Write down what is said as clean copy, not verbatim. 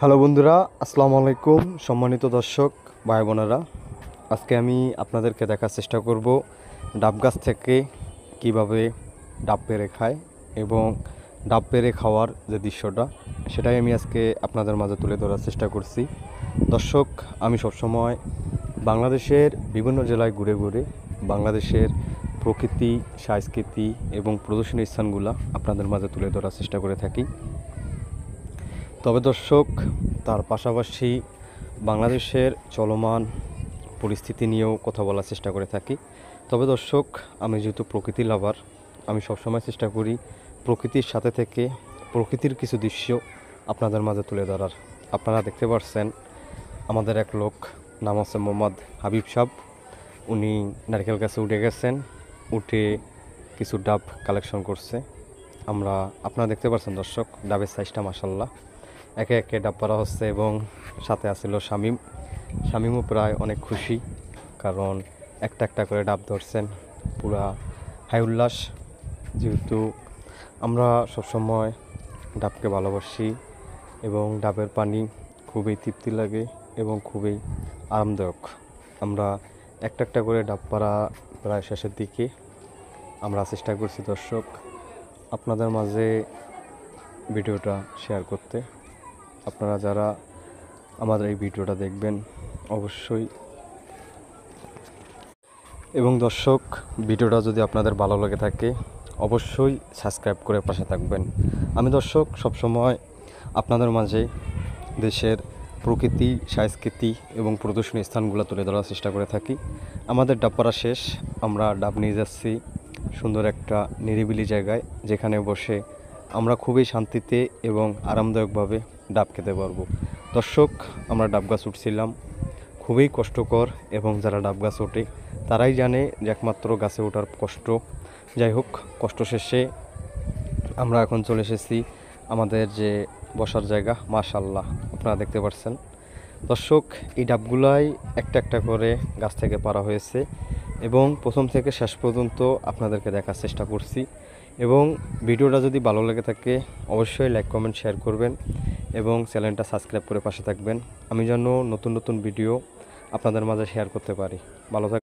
Hello বন্ধুরা, আসসালামু আলাইকুম। সম্মানিত দর্শক ভাই বোনেরা, আজকে আমি আপনাদেরকে দেখার চেষ্টা করব ডাব গাছ থেকে কিভাবে ডাব পেড়ে খায় এবং ডাব পেড়ে খাওয়ার যে দৃশ্যটা, সেটাই আমি আজকে আপনাদের মাঝে তুলে ধরার চেষ্টা করছি। দর্শক, আমি সবসময় বাংলাদেশের বিভিন্ন জেলায় ঘুরে ঘুরে বাংলাদেশের প্রকৃতি, সংস্কৃতি এবং প্রদর্শনীয় স্থানগুলো আপনাদের মাঝে তুলে ধরার চেষ্টা করে থাকি। তবে দর্শক, তার পাশাপাশি বাংলাদেশের চলমান পরিস্থিতি নিয়েও কথা বলার চেষ্টা করে থাকি। তবে দর্শক, আমি যেহেতু প্রকৃতি লাভার, আমি সবসময় চেষ্টা করি প্রকৃতির সাথে থেকে প্রকৃতির কিছু দৃশ্য আপনাদের মাঝে তুলে ধরার। আপনারা দেখতে পাচ্ছেন আমাদের এক লোক, নাম হচ্ছে মোহাম্মদ হাবিব সাহেব। উনি নারকেল গাছে উঠে গেছেন, উঠে কিছু ডাব কালেকশন করছে। আপনারা দেখতে পাচ্ছেন দর্শক, ডাবের সাইজটা মাশাল্লাহ। একে একে ডাব পাড়া হচ্ছে এবং সাথে আসছিল শামীমও প্রায় অনেক খুশি, কারণ একটা একটা করে ডাব ধরছেন। পুরা হাই উল্লাস, যেহেতু আমরা সবসময় ডাবকে ভালোবাসি এবং ডাবের পানি খুবই তৃপ্তি লাগে এবং খুবই আরামদায়ক। আমরা একটা একটা করে ডাব পাড়া প্রায় শেষের দিকে আমরা চেষ্টা করছি দর্শক আপনাদের মাঝে ভিডিওটা শেয়ার করতে। আপনারা যারা আমাদের এই ভিডিওটা দেখবেন অবশ্যই, এবং দর্শক, ভিডিওটা যদি আপনাদের ভালো লাগে থাকে অবশ্যই সাবস্ক্রাইব করে পাশে থাকবেন। আমি দর্শক সবসময় আপনাদের মাঝে দেশের প্রকৃতি, সংস্কৃতি এবং প্রদর্শনীয় স্থানগুলো তুলে ধরার চেষ্টা করে থাকি। আমাদের ডাব পাড়া শেষ, আমরা ডাব নিয়ে যাচ্ছি সুন্দর একটা নিরিবিলি জায়গায়, যেখানে বসে আমরা খুবই শান্তিতে এবং আরামদায়কভাবে ডাব খেতে পারবো। দর্শক, আমরা ডাব গাছ উঠছিলাম, খুবই কষ্টকর, এবং যারা ডাব গাছ ওঠে তারাই জানে যে একমাত্র গাছে ওঠার কষ্ট। যাই হোক, কষ্ট শেষে আমরা এখন চলে এসেছি আমাদের যে বসার জায়গা। মাশাআল্লাহ, আপনারা দেখতে পাচ্ছেন দর্শক, এই ডাবগুলাই একটা একটা করে গাছ থেকে পাড়া হয়েছে এবং প্রথম থেকে শেষ পর্যন্ত আপনাদেরকে দেখার চেষ্টা করছি। এবং ভিডিওটা যদি ভালো লেগে থাকে অবশ্যই লাইক, কমেন্ট, শেয়ার করবেন এবং চ্যানেলটা সাবস্ক্রাইব করে পাশে থাকবেন, আমি যেন নতুন নতুন ভিডিও আপনাদের মাঝে শেয়ার করতে পারি। ভালো থাকবেন।